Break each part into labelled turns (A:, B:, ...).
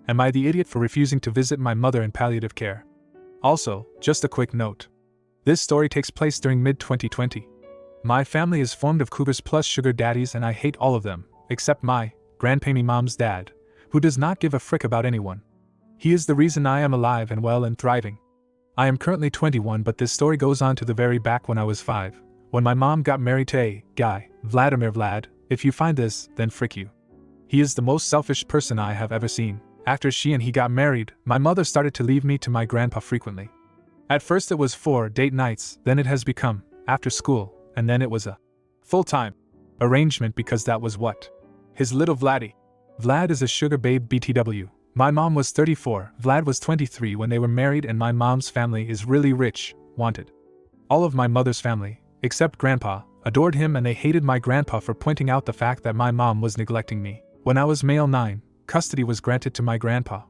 A: Am I the idiot for refusing to visit my mother in palliative care? Also, just a quick note. This story takes place during mid-2020. My family is formed of cougars plus sugar daddies and I hate all of them, except my grandpammy mom's dad, who does not give a frick about anyone. He is the reason I am alive and well and thriving. I am currently 21 but this story goes on to the very back when I was 5, when my mom got married to a guy, Vladimir Vlad. If you find this, then frick you. He is the most selfish person I have ever seen. After she and he got married, my mother started to leave me to my grandpa frequently. At first it was 4 date nights, then it has become after school, and then it was a full-time arrangement because that was what his little Vladdy. Vlad is a sugar babe BTW. My mom was 34, Vlad was 23 when they were married and my mom's family is really rich, wanted. All of my mother's family, except grandpa, adored him and they hated my grandpa for pointing out the fact that my mom was neglecting me. When I was male 9, custody was granted to my grandpa.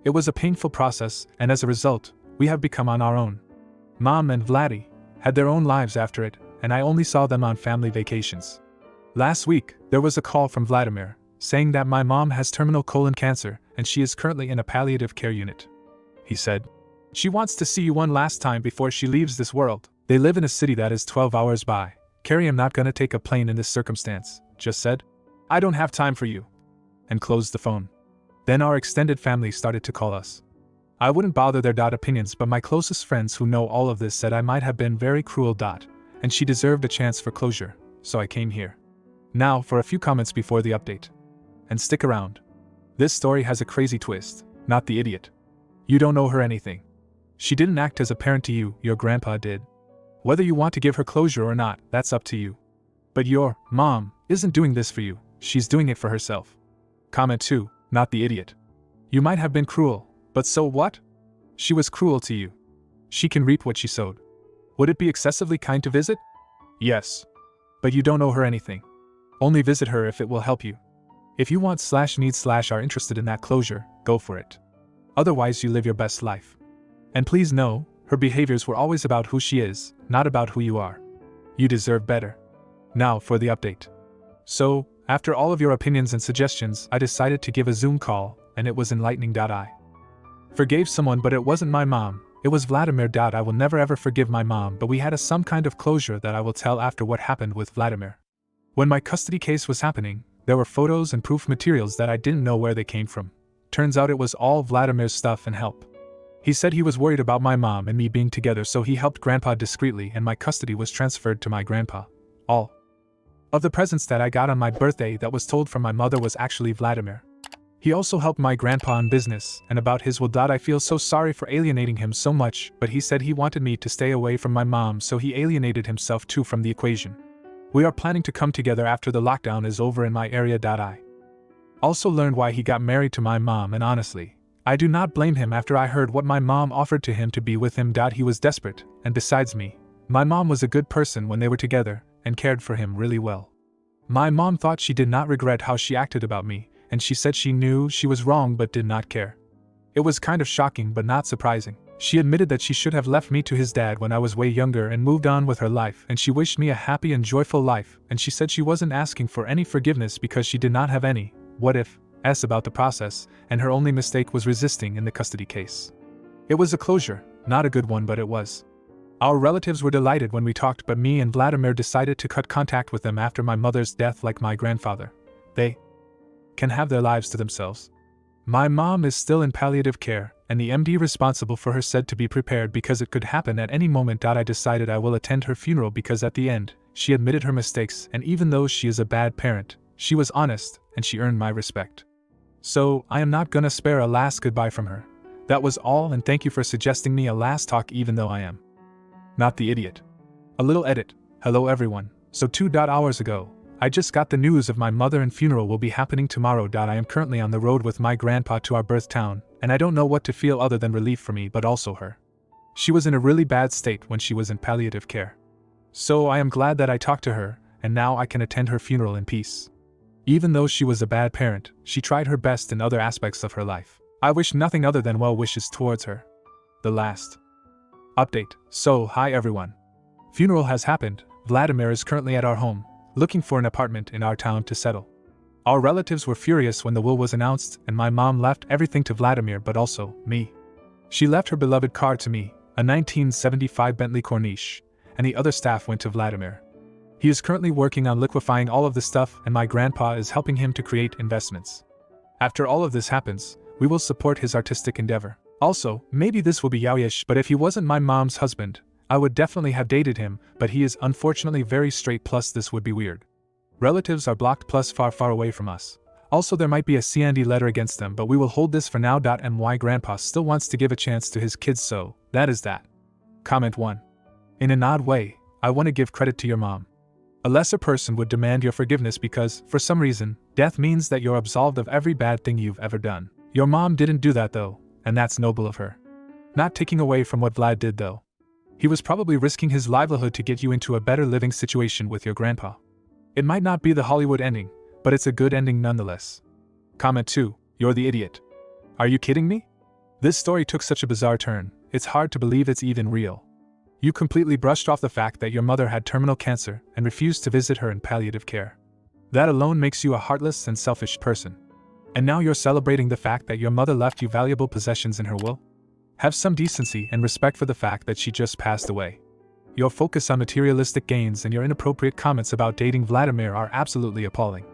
A: It was a painful process, and as a result, we have become on our own. Mom and Vladdy had their own lives after it, and I only saw them on family vacations. Last week, there was a call from Vladimir, saying that my mom has terminal colon cancer, and she is currently in a palliative care unit. He said, "She wants to see you one last time before she leaves this world." They live in a city that is 12 hours by. Carrie, I'm not gonna take a plane in this circumstance, just said. I don't have time for you. And closed the phone. Then our extended family started to call us. I wouldn't bother their opinions, but my closest friends who know all of this said I might have been very cruel. And she deserved a chance for closure, so I came here. Now for a few comments before the update. And stick around. This story has a crazy twist, not the idiot. You don't owe her anything. She didn't act as a parent to you, your grandpa did. Whether you want to give her closure or not, that's up to you. But your mom isn't doing this for you, she's doing it for herself. Comment 2, not the idiot. You might have been cruel, but so what? She was cruel to you. She can reap what she sowed. Would it be excessively kind to visit? Yes. But you don't owe her anything. Only visit her if it will help you. If you want /need/ are interested in that closure, go for it. Otherwise you live your best life. And please know, her behaviors were always about who she is, not about who you are. You deserve better. Now for the update. So, after all of your opinions and suggestions, I decided to give a Zoom call, and it was enlightening. I forgave someone, but it wasn't my mom, it was Vladimir. I will never ever forgive my mom, but we had some kind of closure that I will tell after what happened with Vladimir. When my custody case was happening, there were photos and proof materials that I didn't know where they came from. Turns out it was all Vladimir's stuff and help. He said he was worried about my mom and me being together, so he helped grandpa discreetly and my custody was transferred to my grandpa. All of the presents that I got on my birthday that was told from my mother was actually Vladimir. He also helped my grandpa in business, and about his will. I feel so sorry for alienating him so much, but he said he wanted me to stay away from my mom, so he alienated himself too from the equation. We are planning to come together after the lockdown is over in my area. I also learned why he got married to my mom, and honestly, I do not blame him after I heard what my mom offered to him to be with him. He was desperate, and besides me, my mom was a good person when they were together, and cared for him really well. My mom thought she did not regret how she acted about me, and she said she knew she was wrong but did not care. It was kind of shocking but not surprising. She admitted that she should have left me to his dad when I was way younger and moved on with her life, and she wished me a happy and joyful life, and she said she wasn't asking for any forgiveness because she did not have any what-ifs about the process, and her only mistake was resisting in the custody case. It was a closure, not a good one, but it was. Our relatives were delighted when we talked, but me and Vladimir decided to cut contact with them after my mother's death. Like my grandfather, they can have their lives to themselves. My mom is still in palliative care, and the MD responsible for her said to be prepared because it could happen at any moment. I decided I will attend her funeral because at the end, she admitted her mistakes, and even though she is a bad parent, she was honest, and she earned my respect. So, I am not gonna spare a last goodbye from her. That was all, and thank you for suggesting me a last talk even though I am not the idiot. A little edit. Hello everyone. So 2 hours ago, I just got the news of my mother and funeral will be happening tomorrow. I am currently on the road with my grandpa to our birth town, and I don't know what to feel other than relief for me but also her. She was in a really bad state when she was in palliative care. So I am glad that I talked to her, and now I can attend her funeral in peace. Even though she was a bad parent, she tried her best in other aspects of her life. I wish nothing other than well wishes towards her. The last update. So, hi everyone. Funeral has happened. Vladimir is currently at our home, looking for an apartment in our town to settle. Our relatives were furious when the will was announced, and my mom left everything to Vladimir, but also me. She left her beloved car to me, a 1975 Bentley Corniche, and the other staff went to Vladimir. He is currently working on liquefying all of the stuff, and my grandpa is helping him to create investments. After all of this happens, we will support his artistic endeavor. Also, maybe this will be yaoyish, but if he wasn't my mom's husband, I would definitely have dated him, but he is unfortunately very straight, plus this would be weird. Relatives are blocked plus far away from us. Also, there might be a C&D letter against them, but we will hold this for now. My grandpa still wants to give a chance to his kids, so that is that. Comment 1. In an odd way, I want to give credit to your mom. A lesser person would demand your forgiveness because, for some reason, death means that you're absolved of every bad thing you've ever done. Your mom didn't do that though, and that's noble of her. Not taking away from what Vlad did though. He was probably risking his livelihood to get you into a better living situation with your grandpa. It might not be the Hollywood ending, but it's a good ending nonetheless. Comment 2. You're the idiot. Are you kidding me? This story took such a bizarre turn, it's hard to believe it's even real. You completely brushed off the fact that your mother had terminal cancer and refused to visit her in palliative care. That alone makes you a heartless and selfish person. And now you're celebrating the fact that your mother left you valuable possessions in her will? Have some decency and respect for the fact that she just passed away. Your focus on materialistic gains and your inappropriate comments about dating Vladimir are absolutely appalling.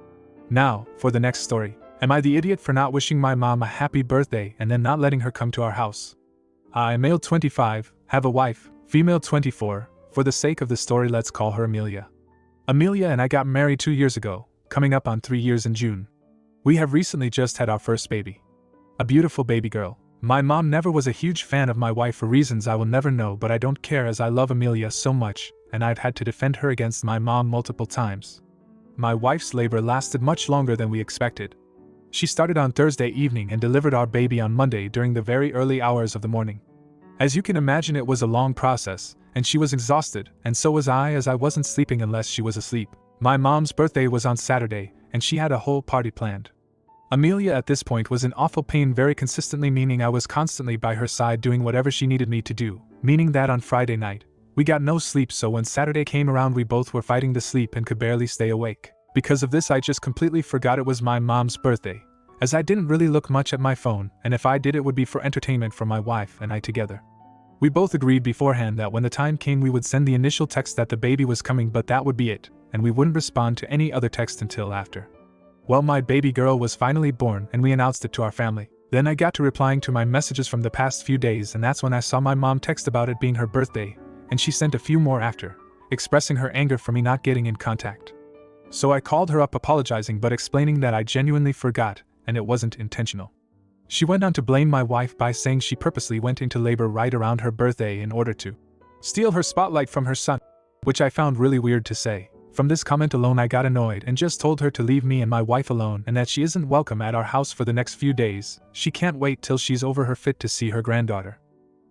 A: Now, for the next story. Am I the idiot for not wishing my mom a happy birthday and then not letting her come to our house? I, male 25, have a wife, female 24, for the sake of the story let's call her Amelia. Amelia and I got married 2 years ago, coming up on 3 years in June. We have recently just had our first baby. A beautiful baby girl. My mom never was a huge fan of my wife for reasons I will never know, but I don't care as I love Amelia so much, and I've had to defend her against my mom multiple times. My wife's labor lasted much longer than we expected. She started on Thursday evening and delivered our baby on Monday during the very early hours of the morning. As you can imagine, it was a long process, and she was exhausted, and so was I, as I wasn't sleeping unless she was asleep. My mom's birthday was on Saturday, and she had a whole party planned. Amelia at this point was in awful pain very consistently, meaning I was constantly by her side doing whatever she needed me to do, meaning that on Friday night, we got no sleep, so when Saturday came around we both were fighting to sleep and could barely stay awake. Because of this I just completely forgot it was my mom's birthday, as I didn't really look much at my phone, and if I did it would be for entertainment for my wife and I together. We both agreed beforehand that when the time came we would send the initial text that the baby was coming, but that would be it, and we wouldn't respond to any other text until after. Well, my baby girl was finally born and we announced it to our family. Then I got to replying to my messages from the past few days, and that's when I saw my mom text about it being her birthday, and she sent a few more after, expressing her anger for me not getting in contact. So I called her up apologizing but explaining that I genuinely forgot, and it wasn't intentional. She went on to blame my wife by saying she purposely went into labor right around her birthday in order to steal her spotlight from her son, which I found really weird to say. From this comment alone I got annoyed and just told her to leave me and my wife alone and that she isn't welcome at our house for the next few days. She can't wait till she's over her fit to see her granddaughter.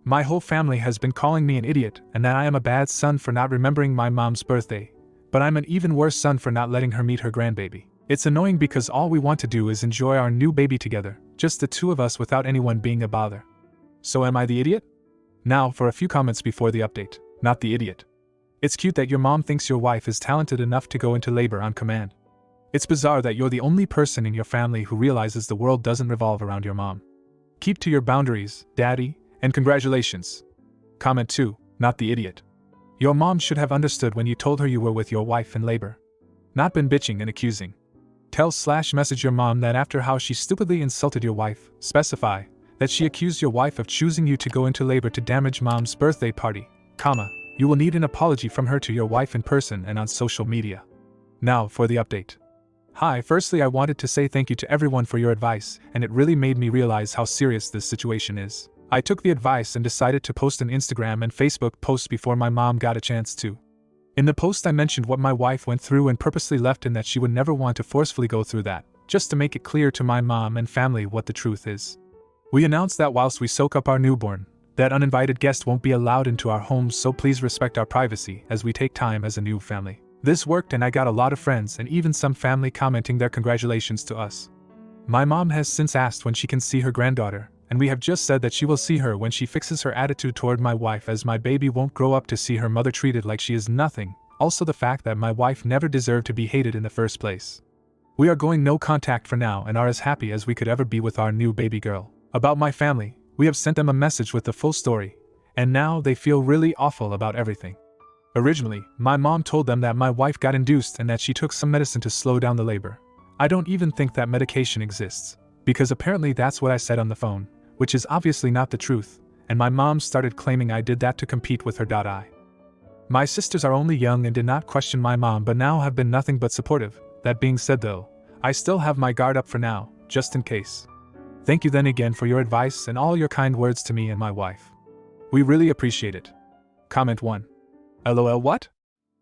A: My whole family has been calling me an idiot and that I am a bad son for not remembering my mom's birthday, but I'm an even worse son for not letting her meet her grandbaby. It's annoying because all we want to do is enjoy our new baby together, just the two of us without anyone being a bother. So am I the idiot? Now for a few comments before the update. Not the idiot. It's cute that your mom thinks your wife is talented enough to go into labor on command. It's bizarre that you're the only person in your family who realizes the world doesn't revolve around your mom. Keep to your boundaries, daddy, and congratulations. Comment 2. Not the idiot. Your mom should have understood when you told her you were with your wife in labor. Not been bitching and accusing. Tell/message your mom that after how she stupidly insulted your wife, specify that she accused your wife of choosing you to go into labor to damage mom's birthday party, you will need an apology from her to your wife in person and on social media. Now for the update. Hi, firstly I wanted to say thank you to everyone for your advice, and it really made me realize how serious this situation is. I took the advice and decided to post an Instagram and Facebook post before my mom got a chance to. In the post I mentioned what my wife went through and purposely left, and that she would never want to forcefully go through that, just to make it clear to my mom and family what the truth is. We announced that whilst we soak up our newborn, that uninvited guests won't be allowed into our homes, so please respect our privacy as we take time as a new family. This worked and I got a lot of friends and even some family commenting their congratulations to us. My mom has since asked when she can see her granddaughter, and we have just said that she will see her when she fixes her attitude toward my wife, as my baby won't grow up to see her mother treated like she is nothing. Also the fact that my wife never deserved to be hated in the first place. We are going no contact for now and are as happy as we could ever be with our new baby girl. About my family, we have sent them a message with the full story, and now they feel really awful about everything. Originally, my mom told them that my wife got induced and that she took some medicine to slow down the labor. I don't even think that medication exists, because apparently that's what I said on the phone, which is obviously not the truth, and my mom started claiming I did that to compete with her. I. My sisters are only young and did not question my mom but now have been nothing but supportive. That being said though, I still have my guard up for now, just in case. Thank you then again for your advice and all your kind words to me and my wife. We really appreciate it. Comment 1. LOL what?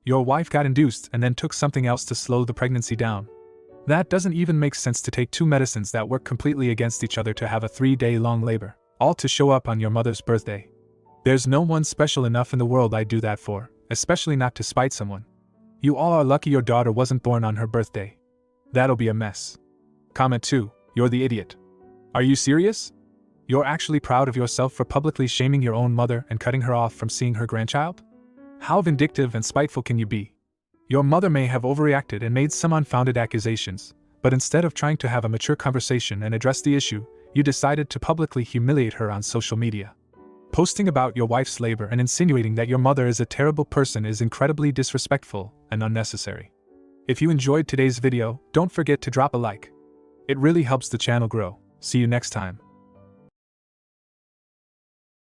A: Your wife got induced and then took something else to slow the pregnancy down. That doesn't even make sense to take two medicines that work completely against each other to have a 3-day-long labor, all to show up on your mother's birthday. There's no one special enough in the world I'd do that for, especially not to spite someone. You all are lucky your daughter wasn't born on her birthday. That'll be a mess. Comment 2. You're the idiot. Are you serious? You're actually proud of yourself for publicly shaming your own mother and cutting her off from seeing her grandchild? How vindictive and spiteful can you be? Your mother may have overreacted and made some unfounded accusations, but instead of trying to have a mature conversation and address the issue, you decided to publicly humiliate her on social media. Posting about your wife's labor and insinuating that your mother is a terrible person is incredibly disrespectful and unnecessary. If you enjoyed today's video, don't forget to drop a like. It really helps the channel grow. See you next time.